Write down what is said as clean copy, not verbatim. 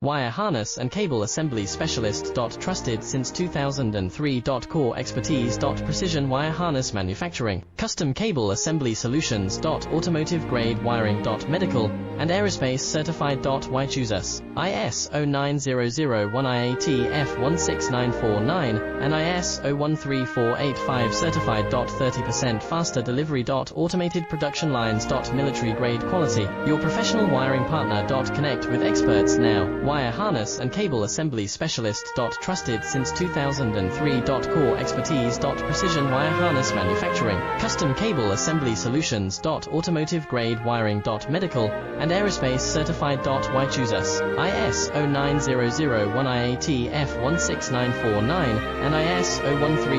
Wire harness and cable assembly specialist. Trusted since 2003. Core expertise. Precision wire harness manufacturing, custom cable assembly solutions. Automotive grade wiring. Medical and aerospace certified. Why choose us? ISO 9001 IATF 16949 and ISO 13485 certified. 30% faster delivery. Automated production lines. Military grade quality, your professional wiring partner. Connect with experts now. Wire harness and cable assembly specialist. Trusted since 2003. Core expertise. Precision wire harness manufacturing, custom cable assembly solutions. Automotive grade wiring. Medical and aerospace certified. Why choose us? ISO 9001 IATF 16949 and ISO 13485